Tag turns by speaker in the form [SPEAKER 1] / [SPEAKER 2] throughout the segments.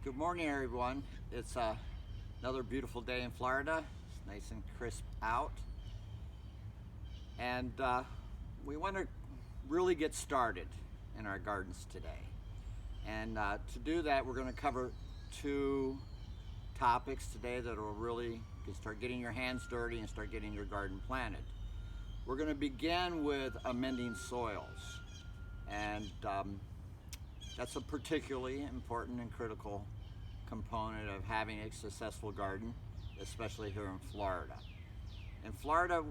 [SPEAKER 1] Good morning, everyone. It's another beautiful day in Florida. It's nice and crisp out. And we want to really get started in our gardens today. And to do that, we're going to cover two topics today that will really start getting your hands dirty and start getting your garden planted. We're going to begin with amending soils. And that's a particularly important and critical component of having a successful garden, especially here in Florida. In Florida,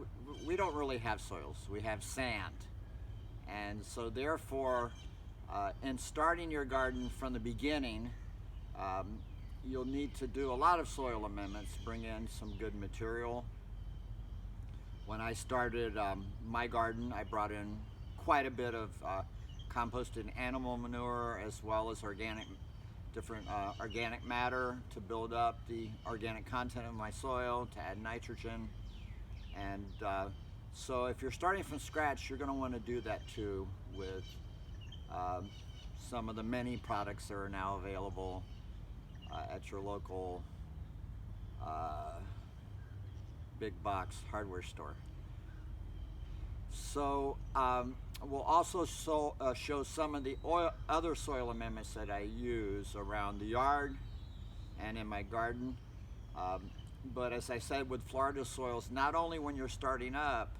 [SPEAKER 1] we don't really have soils, we have sand. And so therefore, in starting your garden from the beginning, you'll need to do a lot of soil amendments, bring in some good material. When I started my garden, I brought in quite a bit of composted animal manure as well as different organic matter to build up the organic content of my soil, to add nitrogen. And so if you're starting from scratch, you're going to want to do that too with some of the many products that are now available at your local big box hardware store. So we'll also show some of the other soil amendments that I use around the yard and in my garden. But as I said, with Florida soils, not only when you're starting up,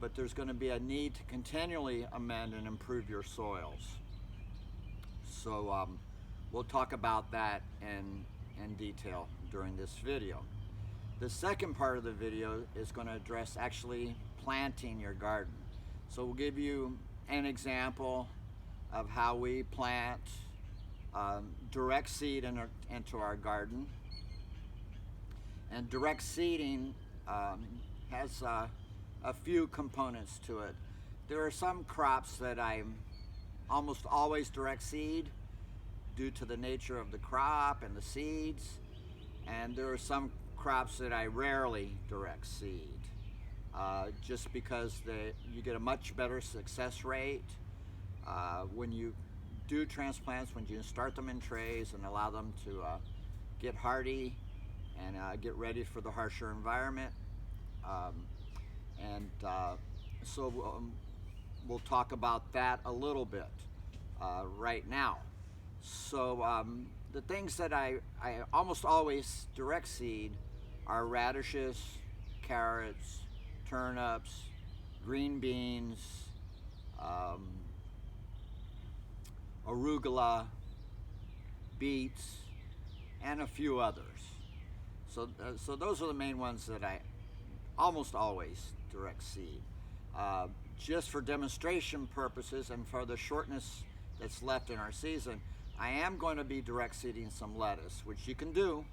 [SPEAKER 1] but there's going to be a need to continually amend and improve your soils. So we'll talk about that in detail during this video. The second part of the video is going to address actually planting your garden. So we'll give you an example of how we plant direct seed into our garden. And direct seeding has a few components to it. There are some crops that I almost always direct seed due to the nature of the crop and the seeds, and there are some crops that I rarely direct seed. Just because you get a much better success rate when you do transplants, when you start them in trays and allow them to get hardy and get ready for the harsher environment. So we'll talk about that a little bit right now. So the things that I almost always direct seed are radishes, carrots, turnips, green beans, arugula, beets, and a few others. So those are the main ones that I almost always direct seed. Just for demonstration purposes and for the shortness that's left in our season, I am going to be direct seeding some lettuce, which you can do,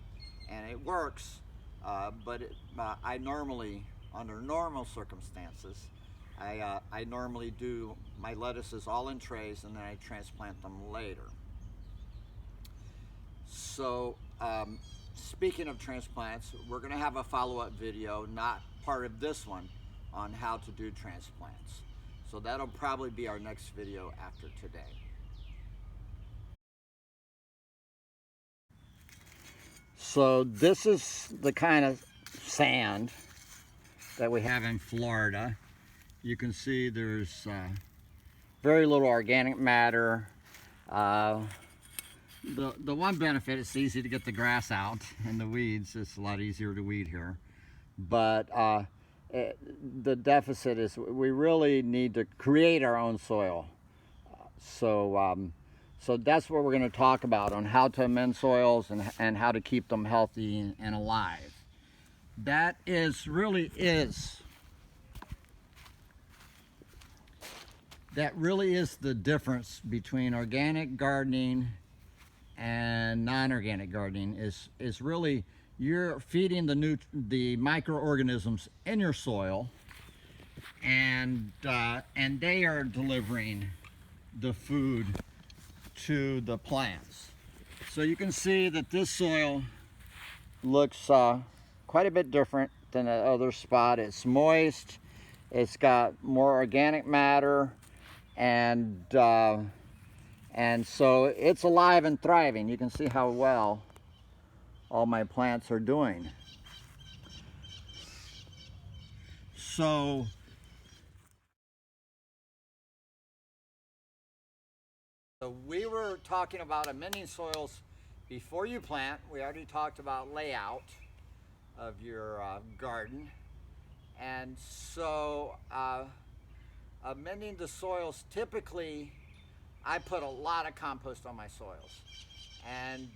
[SPEAKER 1] and it works, but I normally, under normal circumstances, I normally do my lettuces all in trays and then I transplant them later. So speaking of transplants, we're going to have a follow-up video, not part of this one, on how to do transplants. So that'll probably be our next video after today. So this is the kind of sand that we have in Florida. You can see there's very little organic matter. The one benefit, it's easy to get the grass out and the weeds. It's a lot easier to weed here. But the deficit is we really need to create our own soil. So that's what we're going to talk about, on how to amend soils and how to keep them healthy and alive. That really is the difference between organic gardening and non-organic gardening. Is really you're feeding the microorganisms in your soil, and they are delivering the food to the plants. So you can see that this soil looks quite a bit different than the other spot. It's moist, it's got more organic matter, and And so it's alive and thriving. You can see how well all my plants are doing. So we were talking about amending soils before you plant. We already talked about layout of your garden. And so amending the soils, typically I put a lot of compost on my soils. And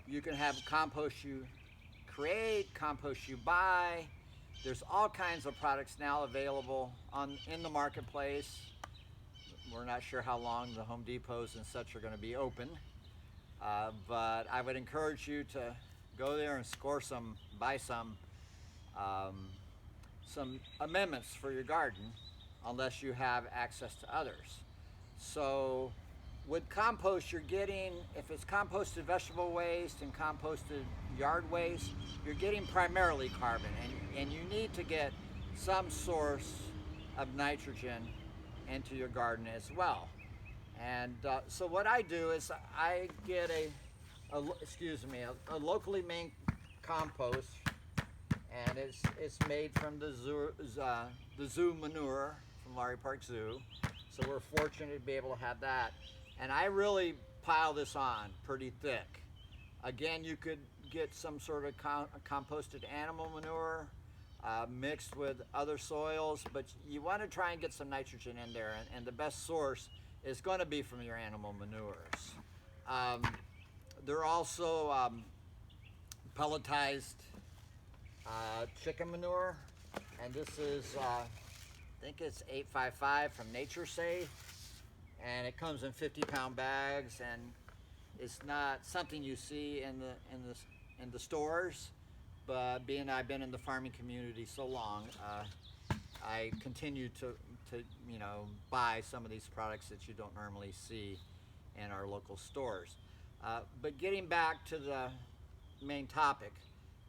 [SPEAKER 1] you can have compost you create, compost you buy. There's all kinds of products now available in the marketplace. We're not sure how long the Home Depots and such are going to be open, but I would encourage you to go there and buy some amendments for your garden, unless you have access to others. So with compost, you're getting, if it's composted vegetable waste and composted yard waste, you're getting primarily carbon, and you need to get some source of nitrogen into your garden as well. And so what I do is I get a locally made compost, and it's made from the zoo manure from Lowry Park Zoo. So we're fortunate to be able to have that. And I really pile this on pretty thick. Again, you could get some sort of composted animal manure mixed with other soils, but you want to try and get some nitrogen in there, and the best source is going to be from your animal manures. There are also pelletized chicken manure, and this is I think it's 855 from Nature Safe, and it comes in 50-pound bags, and it's not something you see in the stores. But being I've been in the farming community so long, I continue to buy some of these products that you don't normally see in our local stores. But getting back to the main topic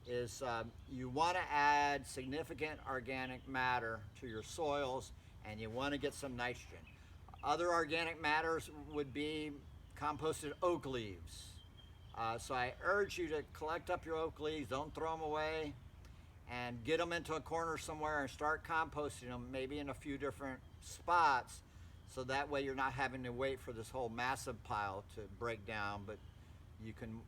[SPEAKER 1] is you want to add significant organic matter to your soils, and you want to get some nitrogen. Other organic matters would be composted oak leaves. So I urge you to collect up your oak leaves, don't throw them away, and get them into a corner somewhere and start composting them, maybe in a few different spots, so that way you're not having to wait for this whole massive pile to break down, but you can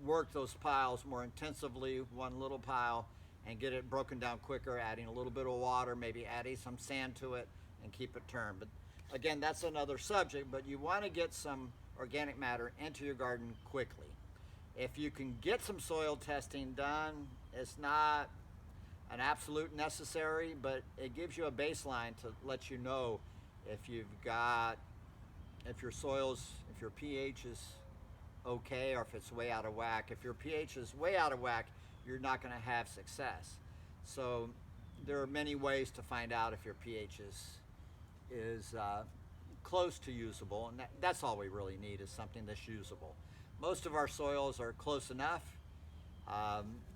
[SPEAKER 1] work those piles more intensively, one little pile, and get it broken down quicker, adding a little bit of water, maybe adding some sand to it, and keep it turned. But again, that's another subject, but you want to get some organic matter into your garden quickly. If you can get some soil testing done, it's not an absolute necessary, but it gives you a baseline to let you know if your pH is okay, or if it's way out of whack. If your pH is way out of whack, you're not going to have success. So there are many ways to find out if your pH is close to usable, and that's all we really need, is something that's usable. Most of our soils are close enough,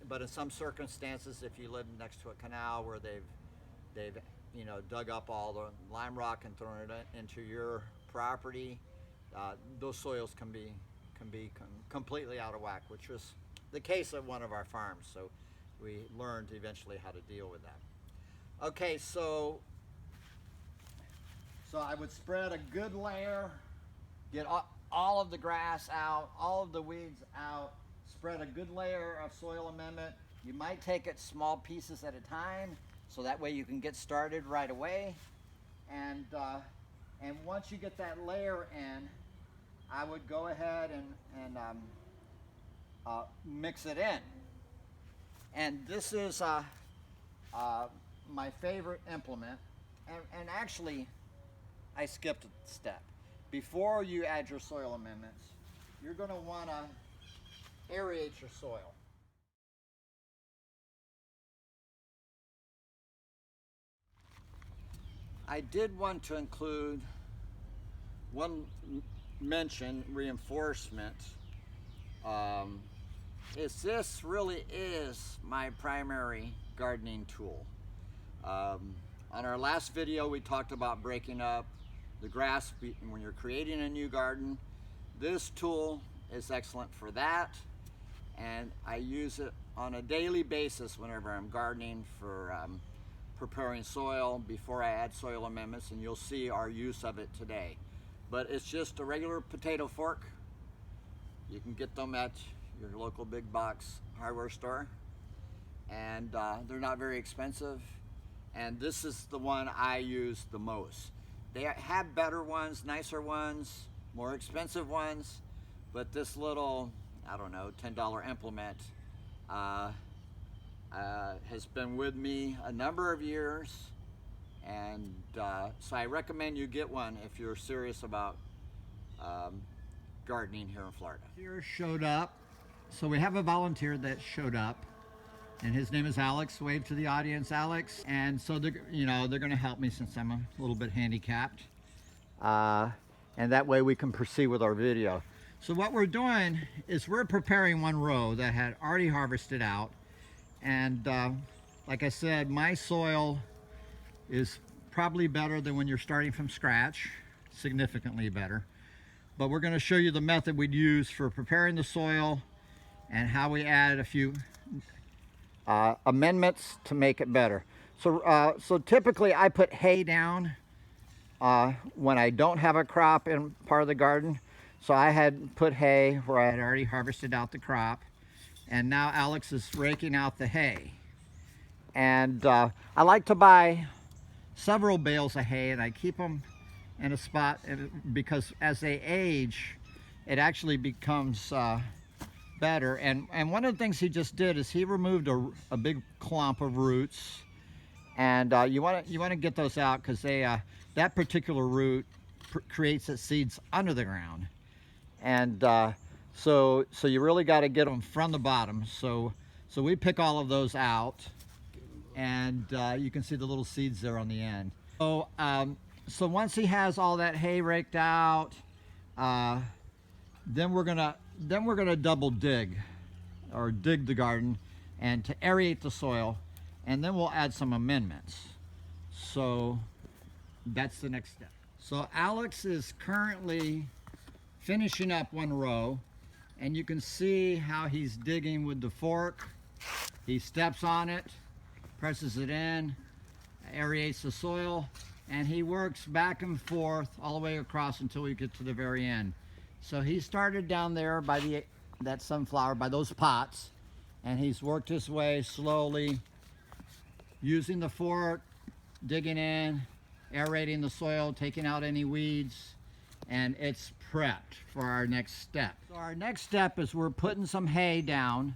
[SPEAKER 1] but in some circumstances, if you live next to a canal where they've dug up all the lime rock and thrown it into your property, those soils can be completely out of whack, which was the case at one of our farms. So we learned eventually how to deal with that. Okay, so I would spread a good layer, get all of the grass out, all of the weeds out, spread a good layer of soil amendment. You might take it small pieces at a time, so that way you can get started right away. And once you get that layer in, I would go ahead and mix it in. And this is my favorite implement. And actually, I skipped a step. Before you add your soil amendments, you're going to want to aerate your soil. I did want to include one mention, reinforcement. This really is my primary gardening tool. On our last video, we talked about breaking up the grass when you're creating a new garden. This tool is excellent for that, and I use it on a daily basis whenever I'm gardening for preparing soil before I add soil amendments, and you'll see our use of it today. But it's just a regular potato fork. You can get them at your local big box hardware store, and they're not very expensive, and this is the one I use the most. They have better ones, nicer ones, more expensive ones, but this little, I don't know, $10 implement has been with me a number of years, and so I recommend you get one if you're serious about gardening here in Florida.
[SPEAKER 2] Here showed up, so we have a volunteer that showed up, and his name is Alex. Wave to the audience, Alex. And so they're going to help me since I'm a little bit handicapped, and that way we can proceed with our video. So what we're doing is we're preparing one row that had already harvested out, and like I said, my soil is probably better than when you're starting from scratch, significantly better. But we're going to show you the method we'd use for preparing the soil and how we add a few amendments to make it better. So typically I put hay down when I don't have a crop in part of the garden. So I had put hay where I had already harvested out the crop, and now Alex is raking out the hay. And I like to buy several bales of hay, and I keep them in a spot because as they age, it actually becomes better. And one of the things he just did is he removed a big clump of roots, and you want to get those out because that particular root creates its seeds under the ground, and so you really got to get them from the bottom. So we pick all of those out, and you can see the little seeds there on the end. So once he has all that hay raked out, then we're gonna double dig, or dig the garden, and to aerate the soil, and then we'll add some amendments. So that's the next step. So Alex is currently finishing up one row, and you can see how he's digging with the fork. He steps on it, presses it in, aerates the soil, and he works back and forth all the way across until we get to the very end. So he started down there by that sunflower, by those pots, and he's worked his way slowly using the fork, digging in, aerating the soil, taking out any weeds, and it's prepped for our next step. So our next step is we're putting some hay down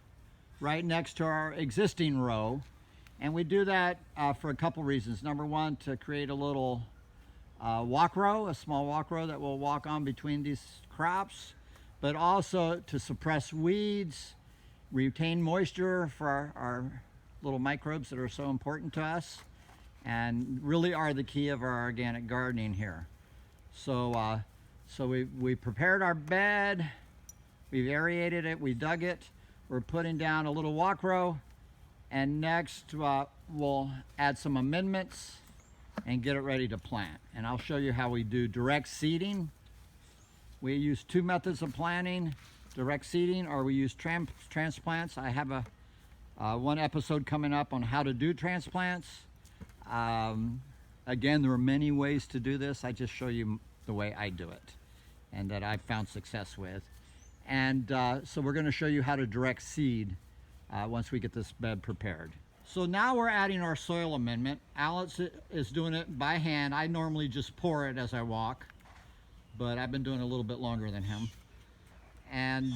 [SPEAKER 2] right next to our existing row. And we do that for a couple reasons. Number one, to create a little walk row, a small walk row that we'll walk on between these crops, but also to suppress weeds, retain moisture for our little microbes that are so important to us and really are the key of our organic gardening here. So we prepared our bed, we've aerated it, we dug it, we're putting down a little walk row. And next we'll add some amendments and get it ready to plant. And I'll show you how we do direct seeding. We use two methods of planting, direct seeding, or we use transplants. I have one episode coming up on how to do transplants. Again, there are many ways to do this. I just show you the way I do it and that I've found success with. And so we're going to show you how to direct seed once we get this bed prepared. So now we're adding our soil amendment. Alex is doing it by hand. I normally just pour it as I walk, but I've been doing it a little bit longer than him. And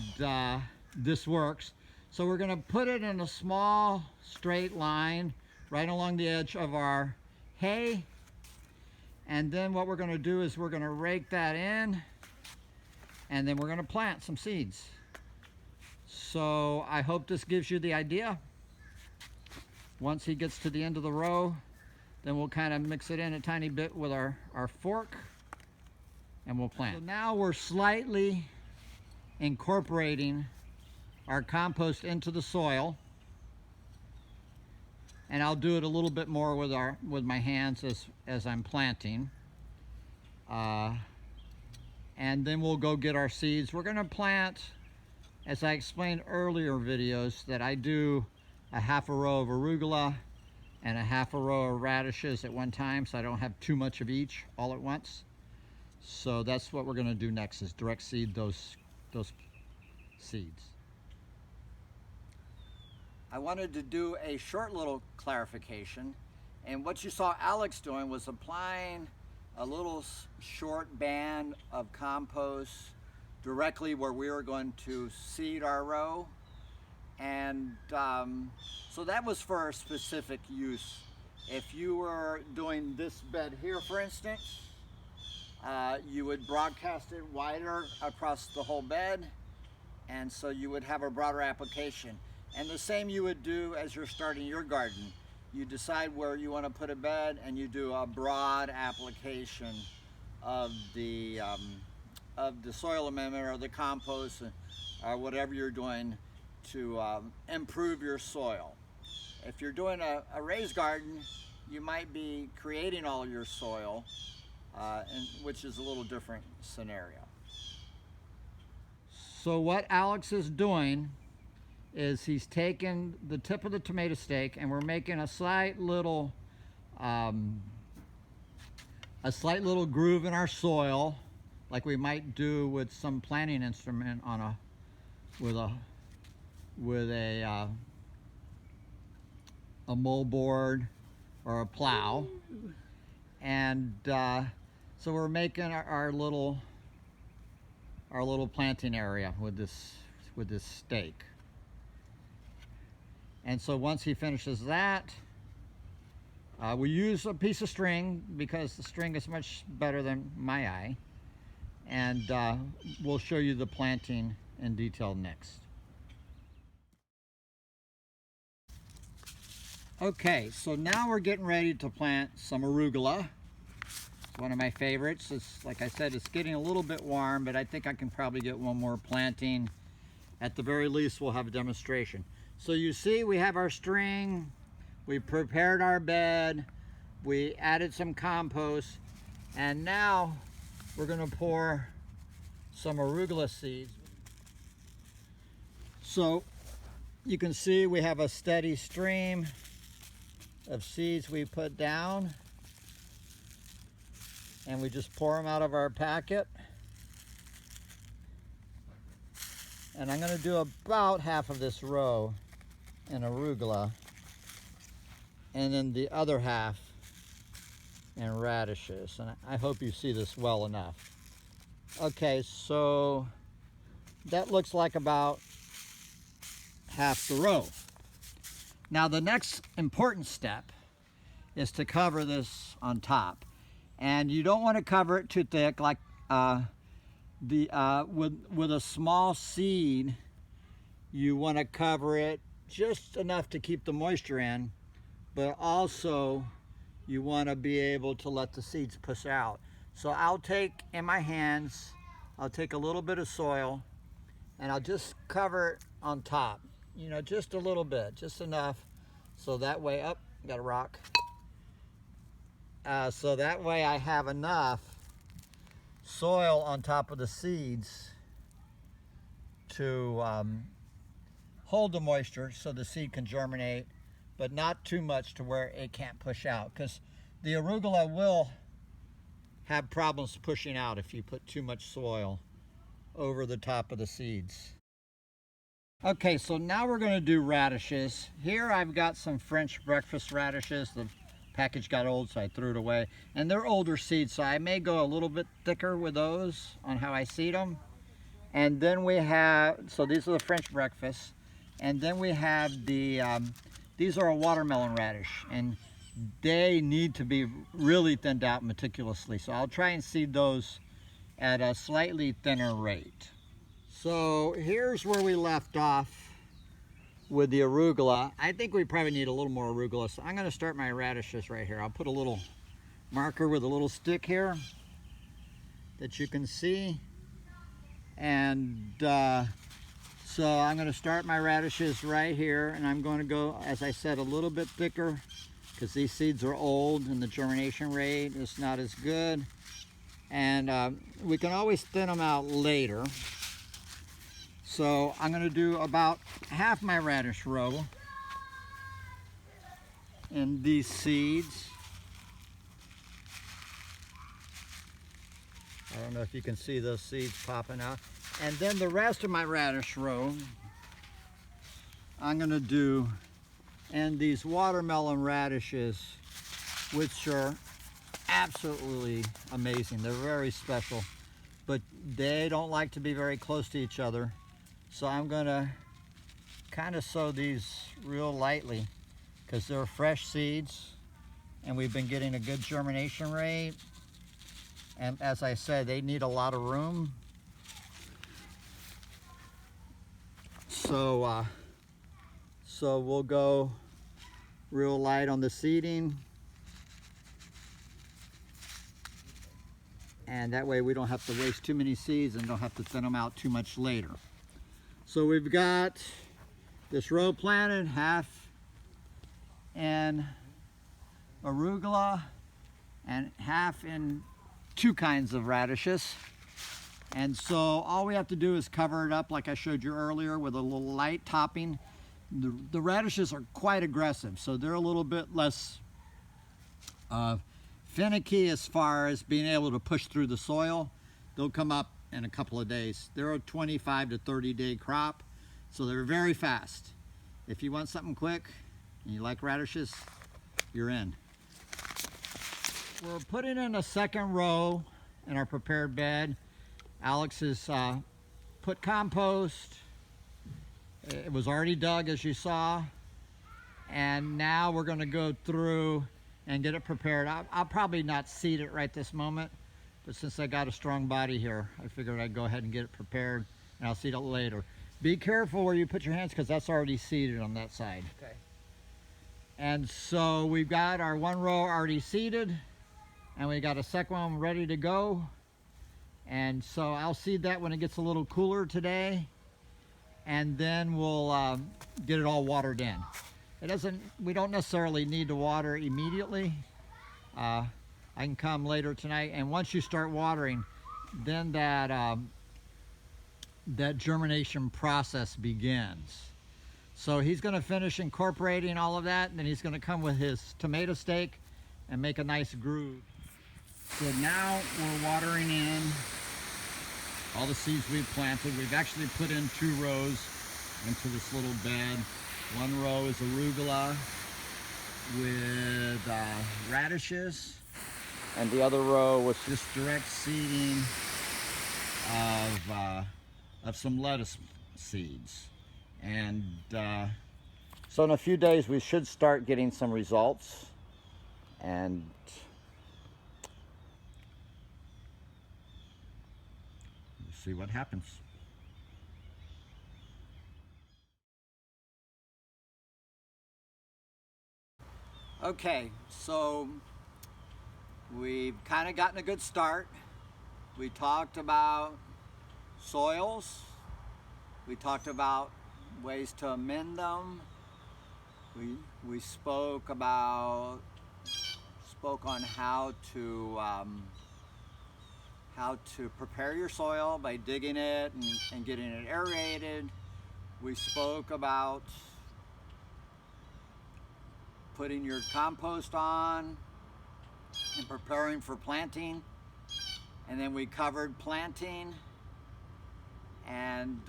[SPEAKER 2] this works. So we're gonna put it in a small straight line right along the edge of our hay. And then what we're gonna do is we're gonna rake that in, and then we're gonna plant some seeds. So I hope this gives you the idea. Once he gets to the end of the row, then we'll kind of mix it in a tiny bit with our fork, and we'll plant. So now we're slightly incorporating our compost into the soil, and I'll do it a little bit more with my hands as I'm planting. and then we'll go get our seeds. We're gonna plant, as I explained earlier videos, that I do a half a row of arugula and a half a row of radishes at one time, so I don't have too much of each all at once. So that's what we're gonna do next, is direct seed those seeds.
[SPEAKER 1] I wanted to do a short little clarification, and what you saw Alex doing was applying a little short band of compost directly where we were going to seed our row, and so that was for a specific use. If you were doing this bed here, for instance, you would broadcast it wider across the whole bed, and so you would have a broader application. And the same you would do as you're starting your garden. You decide where you want to put a bed, and you do a broad application of the soil amendment or the compost or whatever you're doing to improve your soil. If you're doing a raised garden, you might be creating all your soil, which is a little different scenario.
[SPEAKER 2] So what Alex is doing is he's taken the tip of the tomato stake, and we're making a slight little groove in our soil, like we might do with some planting instrument on with a moldboard or a plow, and so we're making our little planting area with this stake. And so once he finishes that, we use a piece of string because the string is much better than my eye, and we'll show you the planting in detail next. Okay, so now we're getting ready to plant some arugula. It's one of my favorites. It's, like I said, it's getting a little bit warm, but I think I can probably get one more planting. At the very least, we'll have a demonstration. So you see we have our string, we prepared our bed, we added some compost, and now we're gonna pour some arugula seeds. So you can see we have a steady stream of seeds we put down, and we just pour them out of our packet. And I'm gonna do about half of this row in arugula, and then the other half in radishes. And I hope you see this well enough. Okay, so that looks like about half the row. Now the next important step is to cover this on top. And you don't want to cover it too thick, like with a small seed, you want to cover it just enough to keep the moisture in, but also you want to be able to let the seeds push out. So I'll take in my hands, I'll take a little bit of soil, and I'll just cover it on top, you know, just a little bit, just enough, so that way, got a rock. So that way I have enough soil on top of the seeds to hold the moisture so the seed can germinate, but not too much to where it can't push out, because the arugula will have problems pushing out if you put too much soil over the top of the seeds. Okay, so now we're going to do radishes. Here I've got some French breakfast radishes. The package got old, so I threw it away. And they're older seeds, so I may go a little bit thicker with those on how I seed them. And then we have, so these are the French breakfast. And then we have the, these are a watermelon radish, and they need to be really thinned out meticulously. So I'll try and seed those at a slightly thinner rate. So here's where we left off with the arugula. I think we probably need a little more arugula, so I'm going to start my radishes right here. I'll put a little marker with a little stick here that you can see. And so I'm going to start my radishes right here, and I'm going to go, as I said, a little bit thicker because these seeds are old and the germination rate is not as good. And we can always thin them out later. So I'm going to do about half my radish row in these seeds. I don't know if you can see those seeds popping out. And then the rest of my radish row I'm going to do in these watermelon radishes, which are absolutely amazing. They're very special, but they don't like to be very close to each other. So I'm going to kind of sow these real lightly because they're fresh seeds and we've been getting a good germination rate. And as I said, they need a lot of room. So we'll go real light on the seeding. And that way we don't have to waste too many seeds and don't have to thin them out too much later. So we've got this row planted, half in arugula and half in two kinds of radishes. And so all we have to do is cover it up like I showed you earlier with a little light topping. The radishes are quite aggressive, so they're a little bit less finicky as far as being able to push through the soil. They'll come up in a couple of days. They're a 25 to 30 day crop, so they're very fast. If you want something quick and you like radishes, you're in. We're putting in a second row in our prepared bed. Alex has put compost. It was already dug, as you saw, and now we're going to go through and get it prepared. I'll probably not seed it right this moment, but since I got a strong body here, I figured I'd go ahead and get it prepared, and I'll seed it later. Be careful where you put your hands because that's already seeded on that side.
[SPEAKER 1] Okay.
[SPEAKER 2] And so we've got our one row already seeded, and we got a second one ready to go. And so I'll seed that when it gets a little cooler today, and then we'll get it all watered in. We don't necessarily need to water immediately. I can come later tonight, and once you start watering, then that germination process begins. So he's going to finish incorporating all of that, and then he's going to come with his tomato stake and make a nice groove. So now we're watering in all the seeds we've planted. We've actually put in 2 rows into this little bed. One row is arugula with radishes, and the other row was just direct seeding of some lettuce seeds. And so in a few days we should start getting some results, and we'll see what happens.
[SPEAKER 1] Okay, so we've kind of gotten a good start. We talked about soils. We talked about ways to amend them. We spoke on how to prepare your soil by digging it and getting it aerated. We spoke about putting your compost on and preparing for planting, and then we covered planting, and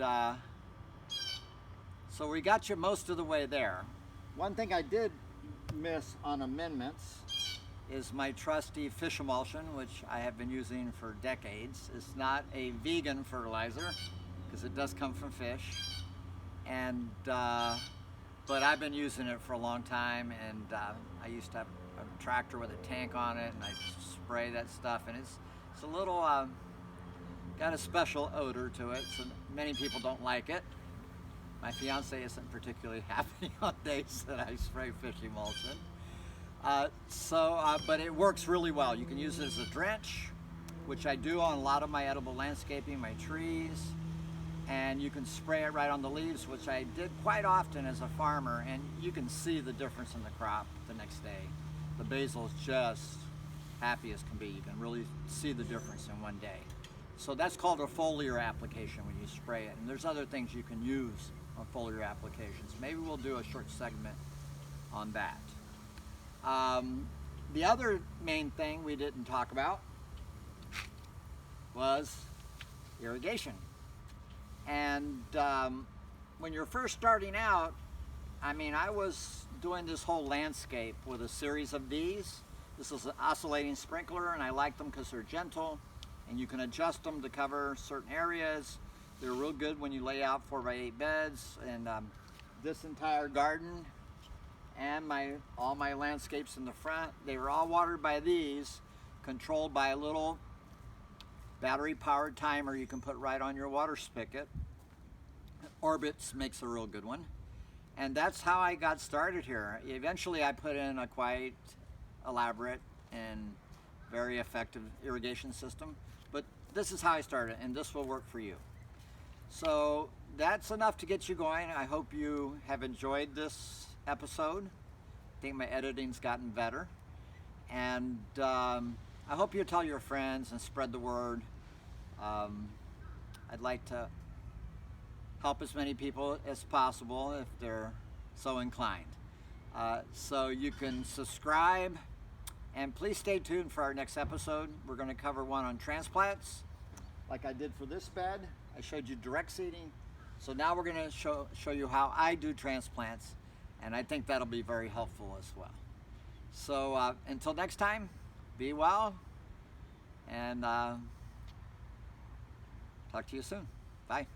[SPEAKER 1] so we got you most of the way there. One thing I did miss on amendments is my trusty fish emulsion, which I have been using for decades. It's not a vegan fertilizer because it does come from fish, and but I've been using it for a long time, and I used to have a tractor with a tank on it, and I spray that stuff, and it's a little got a special odor to it, so many people don't like it. My fiance isn't particularly happy on days that I spray fish emulsion. But it works really well. You can use it as a drench, which I do on a lot of my edible landscaping, my trees, and you can spray it right on the leaves, which I did quite often as a farmer, and you can see the difference in the crop the next day. The basil's just happy as can be. You can really see the difference in one day. So that's called a foliar application when you spray it. And there's other things you can use on foliar applications. Maybe we'll do a short segment on that. The other main thing we didn't talk about was irrigation. And when you're first starting out, I mean, I was doing this whole landscape with a series of these. This is an oscillating sprinkler, and I like them because they're gentle, and you can adjust them to cover certain areas. They're real good when you lay out 4x8 beds, and this entire garden and all my landscapes in the front, they were all watered by these, controlled by a little battery-powered timer you can put right on your water spigot. Orbitz makes a real good one. And that's how I got started here. Eventually I put in a quite elaborate and very effective irrigation system, but this is how I started, and this will work for you. So that's enough to get you going. I hope you have enjoyed this episode. I think my editing's gotten better. And I hope you tell your friends and spread the word. I'd like to help as many people as possible if they're so inclined. So you can subscribe, and please stay tuned for our next episode. We're going to cover one on transplants, like I did for this bed. I showed you direct seeding. So now we're going to show you how I do transplants, and I think that'll be very helpful as well. So until next time, be well, and talk to you soon. Bye.